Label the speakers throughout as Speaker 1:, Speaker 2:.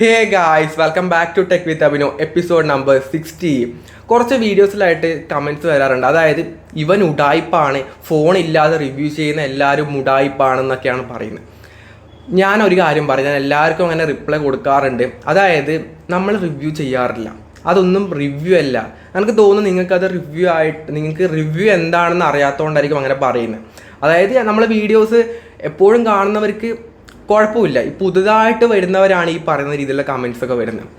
Speaker 1: Hey guys, welcome back to tech with Abhino episode number 60. കുറച്ച് വീഡിയോസിലായിട്ട് comments വരാറുണ്ട്. അതായത് ഇവൻ ഉഡായിപ്പാണ്, ഫോൺ ഇല്ലാതെ റിവ്യൂ ചെയ്യുന്ന എല്ലാവരും ഉഡായിപ്പാണെന്നൊക്കെയാണ് പറയുന്നത്. ഞാനൊരു കാര്യം പറയാം, ഞാൻ എല്ലാവർക്കും അങ്ങനെ റിപ്ലൈ കൊടുക്കാറുണ്ട്. അതായത് നമ്മൾ റിവ്യൂ ചെയ്യാറില്ല, അതൊന്നും റിവ്യൂ അല്ല. എനിക്ക് തോന്നുന്നു നിങ്ങൾക്കത് റിവ്യൂ ആയിട്ട്, നിങ്ങൾക്ക് റിവ്യൂ എന്താണെന്ന് അറിയാത്തതുകൊണ്ടായിരിക്കും അങ്ങനെ പറയുന്നത്. അതായത് നമ്മളെ വീഡിയോസ് എപ്പോഴും കാണുന്നവർക്ക് കുഴപ്പമില്ല, ഈ പുതുതായിട്ട് വരുന്നവരാണ് ഈ പറയുന്ന രീതിയിലുള്ള കമൻറ്റ്സ് ഒക്കെ വരുന്നത്.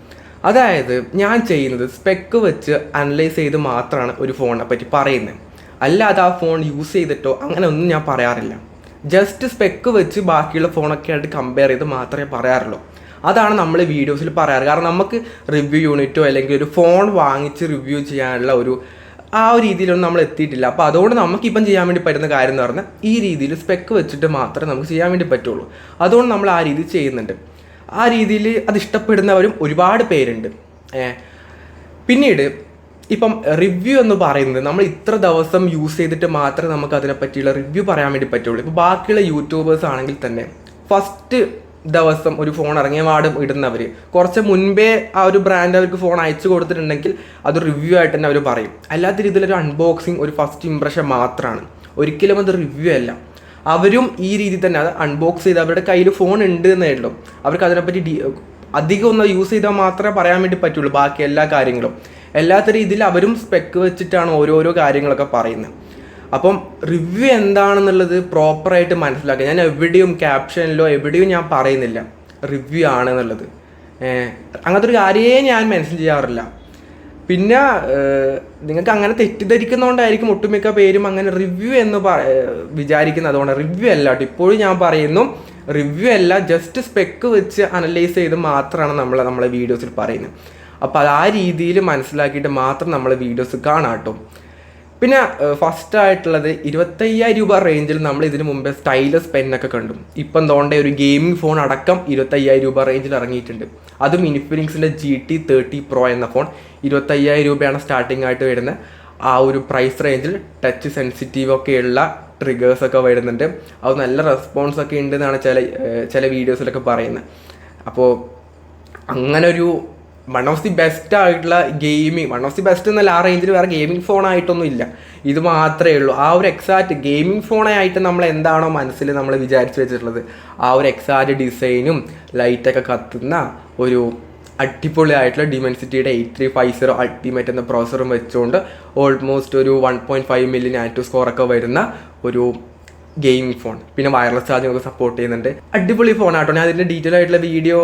Speaker 1: അതായത് ഞാൻ ചെയ്യുന്നത് സ്പെക്ക് വെച്ച് അനലൈസ് ചെയ്ത് മാത്രമാണ് ഒരു ഫോണിനെ പറ്റി പറയുന്നത്. അല്ലാതെ ആ ഫോൺ യൂസ് ചെയ്തിട്ടോ അങ്ങനെ ഒന്നും ഞാൻ പറയാറില്ല. ജസ്റ്റ് സ്പെക്ക് വെച്ച് ബാക്കിയുള്ള ഫോണൊക്കെ ആയിട്ട് കമ്പയർ ചെയ്ത് മാത്രമേ പറയാറുള്ളൂ. അതാണ് നമ്മൾ വീഡിയോസിൽ പറയാറ്. കാരണം നമുക്ക് റിവ്യൂ യൂണിറ്റോ അല്ലെങ്കിൽ ഒരു ഫോൺ വാങ്ങിച്ച് റിവ്യൂ ചെയ്യാനുള്ള ആ ഒരു രീതിയിലൊന്നും നമ്മൾ എത്തിയിട്ടില്ല. അപ്പോൾ അതുകൊണ്ട് നമുക്കിപ്പം ചെയ്യാൻ വേണ്ടി പറ്റുന്ന കാര്യം എന്ന് പറഞ്ഞാൽ ഈ രീതിയിൽ സ്പെക്ക് വെച്ചിട്ട് മാത്രമേ നമുക്ക് ചെയ്യാൻ വേണ്ടി പറ്റുള്ളൂ. അതുകൊണ്ട് നമ്മൾ ആ രീതി ചെയ്യുന്നുണ്ട്. ആ രീതിയിൽ അത് ഇഷ്ടപ്പെടുന്നവരും ഒരുപാട് പേരുണ്ട്. പിന്നീട് ഇപ്പം റിവ്യൂ എന്ന് പറയുന്നത് നമ്മൾ ഇത്ര ദിവസം യൂസ് ചെയ്തിട്ട് മാത്രമേ നമുക്ക് അതിനെ പറ്റിയുള്ള റിവ്യൂ പറയാൻ വേണ്ടി പറ്റുള്ളൂ. ഇപ്പോൾ ബാക്കിയുള്ള യൂട്യൂബേഴ്സ് ആണെങ്കിൽ തന്നെ ഫസ്റ്റ് ദിവസം ഒരു ഫോൺ ഇറങ്ങിയ പാടും ഇടുന്നവർ കുറച്ച് മുൻപേ ആ ഒരു ബ്രാൻഡ് അവർക്ക് ഫോൺ അയച്ചു കൊടുത്തിട്ടുണ്ടെങ്കിൽ അത് റിവ്യൂ ആയിട്ട് തന്നെ അവർ പറയും. അല്ലാത്ത രീതിയിലൊരു അൺബോക്സിങ്, ഒരു ഫസ്റ്റ് ഇംപ്രഷൻ മാത്രമാണ്, ഒരിക്കലും അത് റിവ്യൂ അല്ല. അവരും ഈ രീതിയിൽ തന്നെ അത് അൺബോക്സ് ചെയ്ത് അവരുടെ കയ്യിൽ ഫോൺ ഉണ്ട് എന്നേ ഉള്ളൂ. അവർക്ക് അതിനെപ്പറ്റി അധികം ഒന്ന് യൂസ് ചെയ്താൽ മാത്രമേ പറയാൻ വേണ്ടി പറ്റുള്ളൂ. ബാക്കി എല്ലാ കാര്യങ്ങളും എല്ലാത്ത രീതിയിൽ അവരും സ്പെക്ക് വെച്ചിട്ടാണ് ഓരോരോ കാര്യങ്ങളൊക്കെ പറയുന്നത്. അപ്പം റിവ്യൂ എന്താണെന്നുള്ളത് പ്രോപ്പറായിട്ട് മനസ്സിലാക്കുക. ഞാൻ എവിടെയും ക്യാപ്ഷനിലോ എവിടെയും ഞാൻ പറയുന്നില്ല റിവ്യൂ ആണെന്നുള്ളത്. അങ്ങനത്തെ ഒരു കാര്യമേ ഞാൻ മെൻഷൻ ചെയ്യാറില്ല. പിന്നെ നിങ്ങൾക്ക് അങ്ങനെ തെറ്റിദ്ധരിക്കുന്നതുകൊണ്ടായിരിക്കും ഒട്ടുമിക്ക പേരും അങ്ങനെ റിവ്യൂ എന്ന് വിചാരിക്കുന്നത്. അതുകൊണ്ട് റിവ്യൂ അല്ല കേട്ടോ. ഇപ്പോഴും ഞാൻ പറയുന്നു, റിവ്യൂ അല്ല, ജസ്റ്റ് സ്പെക്ക് വെച്ച് അനലൈസ് ചെയ്ത് മാത്രമാണ് നമ്മളെ വീഡിയോസിൽ പറയുന്നത്. അപ്പോൾ അത് ആ രീതിയിൽ മനസ്സിലാക്കിയിട്ട് മാത്രം നമ്മളെ വീഡിയോസ് കാണാം കേട്ടോ. പിന്നെ ഫസ്റ്റായിട്ടുള്ളത് 25,000 രൂപ റേഞ്ചിൽ നമ്മൾ ഇതിന് മുമ്പേ സ്റ്റൈലസ് പെന്നൊക്കെ കണ്ടു. ഇപ്പം തോണ്ട ഒരു ഗെയിമിംഗ് ഫോൺ അടക്കം 25,000 രൂപ റേഞ്ചിൽ ഇറങ്ങിയിട്ടുണ്ട്. അതും ഇൻഫിനിക്സിൻ്റെ GT30 Pro എന്ന ഫോൺ 25,000 രൂപയാണ് സ്റ്റാർട്ടിംഗ് ആയിട്ട് വരുന്നത്. ആ ഒരു പ്രൈസ് റേഞ്ചിൽ ടച്ച് സെൻസിറ്റീവ് ഒക്കെയുള്ള ട്രിഗേഴ്സൊക്കെ വരുന്നുണ്ട്. അത് നല്ല റെസ്പോൺസൊക്കെ ഉണ്ടെന്നാണ് ചില വീഡിയോസിലൊക്കെ പറയുന്നത്. അപ്പോൾ അങ്ങനെ ഒരു വൺ ഓഫ് ദി ബെസ്റ്റ് ആയിട്ടുള്ള gaming, one of the best എന്നല്ല, ആ റേഞ്ചിൽ വേറെ ഗെയിമിംഗ് ഫോണായിട്ടൊന്നും ഇല്ല, ഇത് മാത്രമേ ഉള്ളൂ. ആ ഒരു എക്സാക്റ്റ് ഗെയിമിംഗ് ഫോണായിട്ട് നമ്മൾ എന്താണോ മനസ്സിൽ നമ്മൾ വിചാരിച്ച് വെച്ചിട്ടുള്ളത്, ആ ഒരു എക്സാക്റ്റ് ഡിസൈനും ലൈറ്റൊക്കെ കത്തുന്ന ഒരു അടിപൊളിയായിട്ടുള്ള ഡിമെൻസിറ്റിയുടെ 8350 അൾട്ടിമേറ്റ് എന്ന പ്രോസറും വെച്ചുകൊണ്ട് ഓൾമോസ്റ്റ് ഒരു 1.5 മില്യൺ ആറ്റോ സ്കോറൊക്കെ വരുന്ന ഒരു ഗെയിമിംഗ് ഫോൺ. പിന്നെ വയർലെസ് ചാർജിങ് ഒക്കെ സപ്പോർട്ട് ചെയ്യുന്നുണ്ട്. അടിപൊളി ഫോണാട്ടോ. ഞാൻ അതിൻ്റെ ഡീറ്റെയിൽ ആയിട്ടുള്ള വീഡിയോ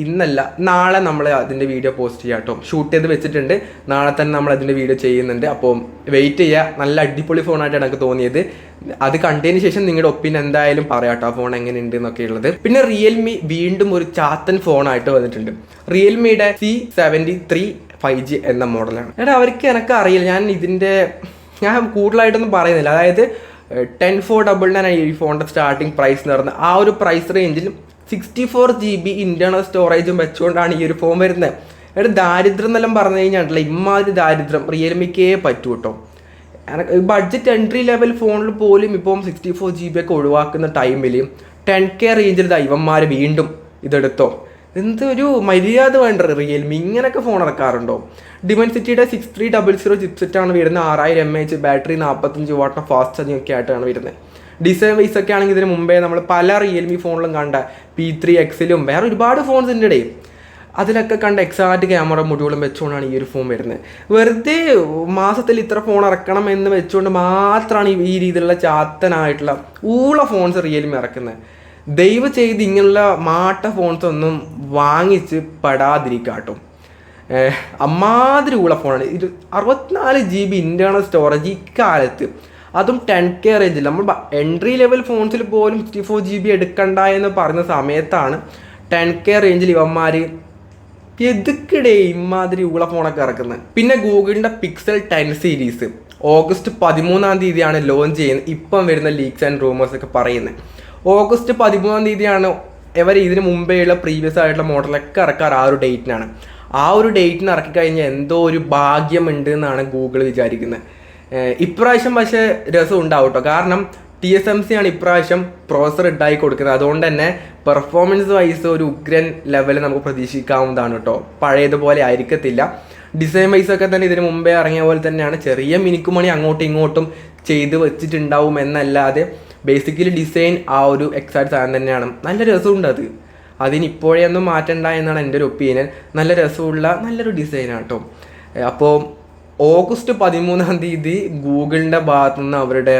Speaker 1: ഇന്നല്ല നാളെ നമ്മൾ അതിൻ്റെ വീഡിയോ പോസ്റ്റ് ചെയ്യാം കേട്ടോ. ഷൂട്ട് ചെയ്ത് വെച്ചിട്ടുണ്ട്, നാളെ തന്നെ നമ്മൾ അതിൻ്റെ വീഡിയോ ചെയ്യുന്നുണ്ട്. അപ്പോൾ വെയിറ്റ് ചെയ്യുക. നല്ല അടിപൊളി ഫോണായിട്ടാണ് എനിക്ക് തോന്നിയത്. അത് കണ്ടതിന് ശേഷം നിങ്ങളുടെ ഒപ്പീനിയൻ എന്തായാലും പറയാം കേട്ടോ, ആ ഫോൺ എങ്ങനെയുണ്ട് എന്നൊക്കെ ഉള്ളത്. പിന്നെ റിയൽമി വീണ്ടും ഒരു ചാത്തൻ ഫോണായിട്ട് വന്നിട്ടുണ്ട്. റിയൽമിയുടെ C73 5G എന്ന മോഡലാണ്. അവർക്ക് എനിക്ക് അറിയില്ല, ഞാൻ കൂടുതലായിട്ടൊന്നും പറയുന്നില്ല. അതായത് 10499 ഈ ഫോണിൻ്റെ സ്റ്റാർട്ടിങ് പ്രൈസ് എന്ന് പറഞ്ഞാൽ ആ ഒരു പ്രൈസ് റേഞ്ചിൽ 64 GB ഇന്റേണൽ സ്റ്റോറേജും വെച്ചുകൊണ്ടാണ് ഈ ഒരു ഫോൺ വരുന്നത്. ദാരിദ്ര്യം എന്നെല്ലാം പറഞ്ഞു കഴിഞ്ഞാൽ ഇമ്മാതിരി ദാരിദ്ര്യം റിയൽമിക്കേ പറ്റൂ കേട്ടോ. ബഡ്ജറ്റ് എൻട്രി ലെവൽ ഫോണിൽ പോലും ഇപ്പം 64 GB ഒക്കെ ഒഴിവാക്കുന്ന ടൈമിൽ 10K റേഞ്ചിൽ ഇവന്മാർ വീണ്ടും ഇതെടുത്തോ. എന്തൊരു മര്യാദ വേണ്ട റിയൽമി, ഇങ്ങനെയൊക്കെ ഫോൺ ഇറക്കാറുണ്ടോ? ഡിമെൻസിറ്റിയുടെ 6300 ചിപ്സെറ്റാണ് വരുന്നത്. 6000 mAh battery, 45 what fast charging ഒക്കെ ആയിട്ടാണ് വരുന്നത്. ഡിസൈൻ വൈസ് ഒക്കെ ആണെങ്കിൽ ഇതിന് മുമ്പേ നമ്മൾ പല റിയൽമി ഫോണിലും കണ്ട P3Xലും വേറെ ഒരുപാട് ഫോൺസ് ഉണ്ട്, അതിലൊക്കെ കണ്ട എക്സാക്റ്റ് ക്യാമറ മൊഡ്യൂളും വെച്ചുകൊണ്ടാണ് ഈ ഒരു ഫോൺ വരുന്നത്. വെറുതെ മാസത്തിൽ ഇത്ര ഫോൺ ഇറക്കണം എന്ന് വെച്ചുകൊണ്ട് മാത്രമാണ് ഈ രീതിയിലുള്ള ചാത്തനായിട്ടുള്ള ഊള ഫോൺസ് റിയൽമി ഇറക്കുന്നത്. ദയവ് ചെയ്ത് ഇങ്ങനെയുള്ള മാട്ട ഫോൺസ് ഒന്നും വാങ്ങിച്ച് പെടാതിരിക്കാട്ടോ. അമ്മാതിരി ഊള ഫോണാണ്. 64 GB ഇന്റേണൽ സ്റ്റോറേജ് ഇക്കാലത്ത്, അതും 10K റേഞ്ചിൽ. നമ്മൾ എൻട്രി ലെവൽ ഫോൺസിൽ പോലും 64 GB എടുക്കണ്ട എന്ന് പറഞ്ഞ സമയത്താണ് 10K റേഞ്ചിൽ ഇവന്മാർ എതുക്കിടെ ഇമാതിരി ഊള ഫോണൊക്കെ ഇറക്കുന്നത്. പിന്നെ ഗൂഗിളിൻ്റെ Pixel 10 സീരീസ് ഓഗസ്റ്റ് 13 ലോഞ്ച് ചെയ്യുന്നത്. ഇപ്പം വരുന്ന ലീക്സ് ആൻഡ് റൂമേഴ്സ് ഒക്കെ പറയുന്നത് ഓഗസ്റ്റ് 13 ഇവർ ഇതിന് മുമ്പേ ഉള്ള പ്രീവിയസ് ആയിട്ടുള്ള മോഡലൊക്കെ ഇറക്കാറ് ആ ഒരു ഡേറ്റിനാണ്. ആ ഒരു ഡേറ്റിന് ഇറക്കി കഴിഞ്ഞാൽ എന്തോ ഒരു ഭാഗ്യമുണ്ട് എന്നാണ് ഗൂഗിൾ വിചാരിക്കുന്നത്. ഇപ്രാവശ്യം പക്ഷേ രസം ഉണ്ടാവും കേട്ടോ. കാരണം TSMC ആണ് ഇപ്രാവശ്യം പ്രോസർ ഇട്ടായി കൊടുക്കുന്നത്. അതുകൊണ്ട് തന്നെ പെർഫോമൻസ് വൈസ് ഒരു ഉഗ്രൻ ലെവൽ നമുക്ക് പ്രതീക്ഷിക്കാവുന്നതാണ് കേട്ടോ. പഴയതുപോലെ ആയിരിക്കത്തില്ല. ഡിസൈൻ വൈസ് ഒക്കെ തന്നെ ഇതിന് മുമ്പേ ഇറങ്ങിയ പോലെ തന്നെയാണ്. ചെറിയ മിനുക്കുമണി അങ്ങോട്ടും ഇങ്ങോട്ടും ചെയ്ത് വെച്ചിട്ടുണ്ടാവും എന്നല്ലാതെ ബേസിക്കലി ഡിസൈൻ ആ ഒരു എക്സാക്ട് സാധനം തന്നെയാണ്. നല്ല രസമുണ്ട് അത്. അതിന് ഇപ്പോഴേ ഒന്നും മാറ്റണ്ട എന്നാണ് എൻ്റെ ഒരു ഒപ്പീനിയൻ. നല്ല രസമുള്ള നല്ലൊരു ഡിസൈനാണ് കേട്ടോ. അപ്പോൾ ഓഗസ്റ്റ് 13 ഗൂഗിളിൻ്റെ ഭാഗത്തുനിന്ന് അവരുടെ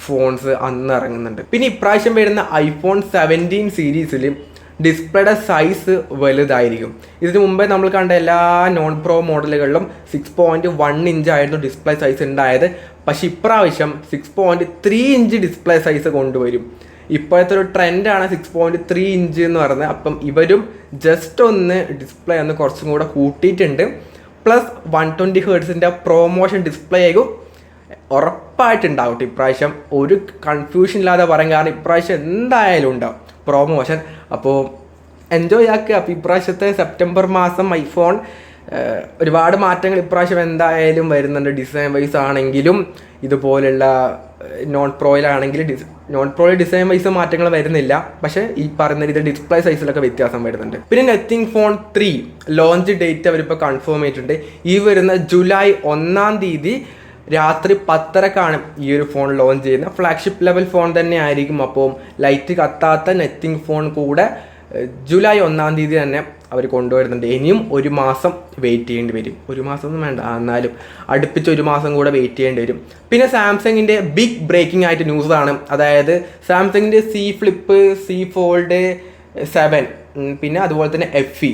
Speaker 1: ഫോൺസ് അന്ന് ഇറങ്ങുന്നുണ്ട്. പിന്നെ ഇപ്രാവശ്യം വരുന്ന iPhone 17 സീരീസിൽ ഡിസ്പ്ലേയുടെ സൈസ് വലുതായിരിക്കും. ഇതിന് മുമ്പേ നമ്മൾ കണ്ട എല്ലാ നോൺ പ്രോ മോഡലുകളിലും 6.1 ഇഞ്ച് ആയിരുന്നു ഡിസ്പ്ലേ സൈസ് ഉണ്ടായത്. പക്ഷെ ഇപ്രാവശ്യം 6.3 ഇഞ്ച് ഡിസ്പ്ലേ സൈസ് കൊണ്ടുവരും. ഇപ്പോഴത്തെ ഒരു ട്രെൻഡാണ് 6.3 ഇഞ്ച് എന്ന് പറയുന്നത്. അപ്പം ഇവരും ജസ്റ്റ് ഒന്ന് ഡിസ്പ്ലേ ഒന്ന് കുറച്ചും കൂടെ കൂട്ടിയിട്ടുണ്ട്. പ്ലസ് 120 ഹെർട്സിൻ്റെ പ്രൊമോഷൻ ഡിസ്പ്ലേ ആയിരിക്കും ഉറപ്പായിട്ടുണ്ടാവും ഇപ്രാവശ്യം. ഒരു കൺഫ്യൂഷൻ ഇല്ലാതെ പറയാം, കാരണം ഇപ്രാവശ്യം എന്തായാലും ഉണ്ടാവും പ്രൊമോഷൻ. അപ്പോൾ എൻജോയ് ആക്കുക. അപ്പോൾ ഇപ്രാവശ്യത്തെ സെപ്റ്റംബർ മാസം ഐഫോൺ ഒരുപാട് മാറ്റങ്ങൾ ഇപ്രാവശ്യം എന്തായാലും വരുന്നുണ്ട്. ഡിസൈൻ വൈസ് ആണെങ്കിലും ഇതുപോലുള്ള നോൺ പ്രോയിൽ ഡിസൈൻ വൈസ് മാറ്റങ്ങൾ വരുന്നില്ല. പക്ഷേ ഈ പറയുന്ന രീതിയിൽ ഡിസ്പ്ലേ സൈസിലൊക്കെ വ്യത്യാസം വരുന്നുണ്ട്. പിന്നെ നത്തിങ് ഫോൺ 3 ലോഞ്ച് ഡേറ്റ് അവരിപ്പോൾ കൺഫേം ചെയ്തിട്ടുണ്ട്. ഈ വരുന്ന ജൂലൈ 1 രാത്രി 10:30 ഈ ഒരു ഫോൺ ലോഞ്ച് ചെയ്യുന്നത്. ഫ്ലാഗ്ഷിപ്പ് ലെവൽ ഫോൺ തന്നെ ആയിരിക്കും. അപ്പോൾ ലൈറ്റ് കത്താത്ത നത്തിങ് ഫോൺ കൂടെ ജൂലൈ 1 തന്നെ അവർ കൊണ്ടുവരുന്നുണ്ട്. ഇനിയും ഒരു മാസം വെയിറ്റ് ചെയ്യേണ്ടി വരും. ഒരു മാസം ഒന്നും വേണ്ട, എന്നാലും അടുപ്പിച്ച് ഒരു മാസം കൂടെ വെയിറ്റ് ചെയ്യേണ്ടി വരും. പിന്നെ സാംസങ്ങിൻ്റെ ബിഗ് ബ്രേക്കിംഗ് ആയിട്ട് ന്യൂസാണ്. അതായത് സാംസങ്ങിൻ്റെ C Flip, C Fold 7, പിന്നെ അതുപോലെ തന്നെ FE,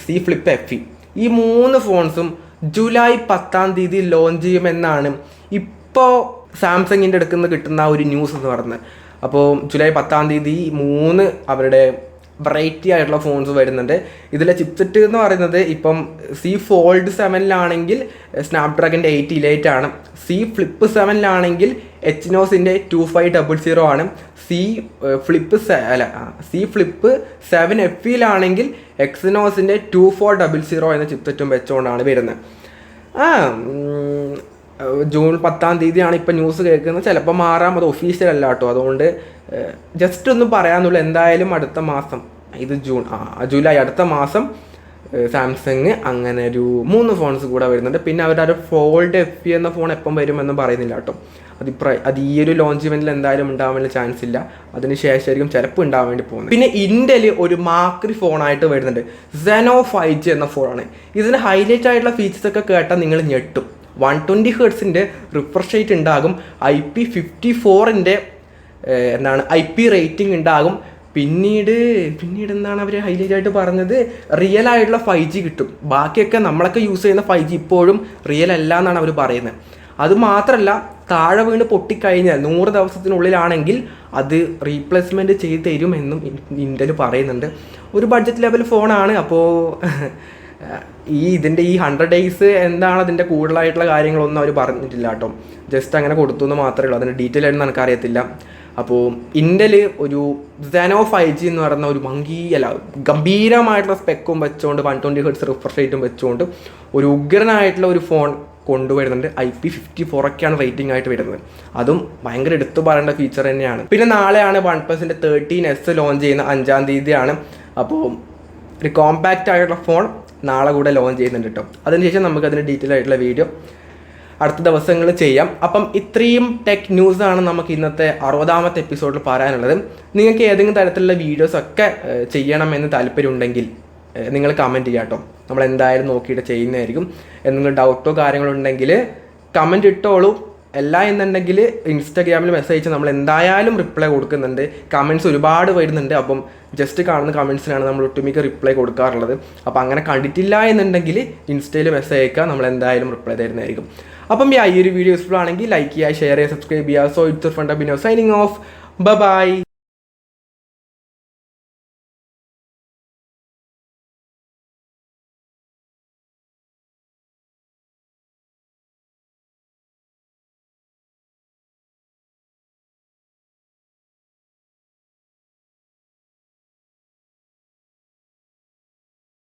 Speaker 1: C Flip FE, ഈ 3 ഫോൺസും ജൂലൈ 10 ലോഞ്ച് ചെയ്യുമെന്നാണ് ഇപ്പോൾ സാംസങ്ങിൻ്റെ അടുത്ത് നിന്ന് കിട്ടുന്ന ഒരു ന്യൂസ് എന്ന് പറയുന്നത്. അപ്പോൾ ജൂലൈ 10 3 അവരുടെ വെറൈറ്റി ആയിട്ടുള്ള ഫോൺസ് വരുന്നുണ്ട്. ഇതിലെ ചിപ്സെറ്റ് എന്ന് പറയുന്നത് ഇപ്പം C Fold 7 സ്നാപ്ഡ്രാഗൻ്റെ 8 ആണ്. C Flip 7 എച്ച്നോസിൻ്റെ 2500 ആണ്. C Flip 7 FE എക്സിനോസിൻ്റെ 2400 എന്ന ചിപ്സെറ്റും വെച്ചുകൊണ്ടാണ് വരുന്നത്. ജൂൺ 10 ഇപ്പം ന്യൂസ് കേൾക്കുന്നത്. ചിലപ്പോൾ മാറാം, അത് ഒഫീഷ്യൽ അല്ല കേട്ടോ. അതുകൊണ്ട് ജസ്റ്റ് ഒന്ന് പറയാമെന്നുള്ളൂ. എന്തായാലും അടുത്ത മാസം, ഇത് ജൂലൈ, അടുത്ത മാസം സാംസങ് അങ്ങനെ ഒരു 3 ഫോൺസ് കൂടെ വരുന്നുണ്ട്. പിന്നെ അവരുടെ ഫോൾഡ് FE എന്ന ഫോൺ എപ്പം വരുമെന്ന് പറയുന്നില്ല കേട്ടോ. അത് ഈ ഒരു ലോഞ്ച് ഇവൻറ്റിൽ എന്തായാലും ഉണ്ടാവാൻ ചാൻസ് ഇല്ല. അതിന് ശേഷമായിരിക്കും ചിലപ്പോൾ ഉണ്ടാവാൻ വേണ്ടി പോകുന്നത്. പിന്നെ ഇന്റൽ ഒരു മാക്രി ഫോണായിട്ട് വരുന്നുണ്ട്. Zeno 5G എന്ന ഫോണാണ്. ഇതിന് ഹൈലൈറ്റ് ആയിട്ടുള്ള ഫീച്ചേഴ്സ് ഒക്കെ കേട്ടാൽ നിങ്ങൾ ഞെട്ടും. 120 ഹെർട്സിൻ്റെ റിഫ്രഷ് റേറ്റ് ഉണ്ടാകും. IP54 IP റേറ്റിംഗ് ഉണ്ടാകും. പിന്നീട് എന്താണ് അവർ ഹൈലൈറ്റ് ആയിട്ട് പറഞ്ഞത്, റിയൽ ആയിട്ടുള്ള 5G കിട്ടും. ബാക്കിയൊക്കെ നമ്മളൊക്കെ യൂസ് ചെയ്യുന്ന 5G ഇപ്പോഴും റിയൽ അല്ല എന്നാണ് അവർ പറയുന്നത്. അതുമാത്രമല്ല, താഴെ വീണ് പൊട്ടിക്കഴിഞ്ഞാൽ 100 ദിവസത്തിനുള്ളിലാണെങ്കിൽ അത് റീപ്ലേസ്മെൻറ്റ് ചെയ്ത് തരുമെന്നും ഇന്റൽ പറയുന്നുണ്ട്. ഒരു ബഡ്ജറ്റ് ലെവൽ ഫോണാണ്. അപ്പോൾ ഇതിൻ്റെ ഈ 100 days എന്താണ് അതിൻ്റെ കൂടുതലായിട്ടുള്ള കാര്യങ്ങളൊന്നും അവർ പറഞ്ഞിട്ടില്ല കേട്ടോ. ജസ്റ്റ് അങ്ങനെ കൊടുത്തു എന്ന് മാത്രമേ ഉള്ളൂ. അതിൻ്റെ ഡീറ്റെയിൽ ആയിട്ട് എനിക്കറിയത്തില്ല. അപ്പോൾ ഇന്റൽ ഒരു Zeno 5G എന്ന് പറയുന്ന ഒരു ഗംഭീരമായിട്ടുള്ള സ്പെക്കും വെച്ചുകൊണ്ട് 120 ഹെർട്സ് റിഫ്രഷ് റേറ്റും വെച്ചുകൊണ്ട് ഒരു ഉഗ്രനായിട്ടുള്ള ഒരു ഫോൺ കൊണ്ടുവരുന്നുണ്ട്. IP54 റേറ്റിംഗ് ആയിട്ട് വരുന്നത്. അതും ഭയങ്കര എടുത്തു പറയേണ്ട ഫീച്ചർ തന്നെയാണ്. പിന്നെ നാളെയാണ് OnePlusൻ്റെ 13S ലോഞ്ച് ചെയ്യുന്ന 5 അപ്പോൾ ഒരു കോമ്പാക്റ്റ് ആയിട്ടുള്ള ഫോൺ നാളെ കൂടെ ലോഞ്ച് ചെയ്യുന്നുണ്ട് കേട്ടോ. അതിനുശേഷം നമുക്കതിന് ഡീറ്റെയിൽ ആയിട്ടുള്ള വീഡിയോ അടുത്ത ദിവസങ്ങളിൽ ചെയ്യാം. അപ്പം ഇത്രയും ടെക് ന്യൂസാണ് നമുക്ക് ഇന്നത്തെ 60ാമത്തെ എപ്പിസോഡിൽ പറയാനുള്ളത്. നിങ്ങൾക്ക് ഏതെങ്കിലും തരത്തിലുള്ള വീഡിയോസൊക്കെ ചെയ്യണമെന്ന് താല്പര്യമുണ്ടെങ്കിൽ നിങ്ങൾ കമൻറ്റ് ചെയ്യാം കേട്ടോ. നമ്മൾ എന്തായാലും നോക്കിയിട്ട് ചെയ്യുന്നതായിരിക്കും. എന്തെങ്കിലും ഡൗട്ടോ കാര്യങ്ങളോ ഉണ്ടെങ്കിൽ കമൻറ്റ് ഇട്ടോളൂ. അല്ല എന്നുണ്ടെങ്കിൽ ഇൻസ്റ്റാഗ്രാമിൽ മെസ്സേജ് നമ്മൾ എന്തായാലും റിപ്ലൈ കൊടുക്കുന്നുണ്ട്. കമൻറ്റ്സ് ഒരുപാട് വരുന്നുണ്ട്. അപ്പം ജസ്റ്റ് കാണുന്ന കമൻറ്റ്സിനാണ് നമ്മൾ ഒട്ടുമിക്ക റിപ്ലൈ കൊടുക്കാറുള്ളത്. അപ്പോൾ അങ്ങനെ കണ്ടിട്ടില്ല എന്നുണ്ടെങ്കിൽ ഇൻസ്റ്റയിൽ മെസ്സേജ് അയക്കുക, നമ്മൾ എന്തായാലും റിപ്ലൈ തരുന്നതായിരിക്കും. അപ്പം ഈ ഒരു വീഡിയോ യൂസ്ഫുൾ ആണെങ്കിൽ ലൈക്ക് ചെയ്യുക, ഷെയർ ചെയ്യുക, സബ്സ്ക്രൈബ് ചെയ്യുക. So it's fund Bino signing off. By.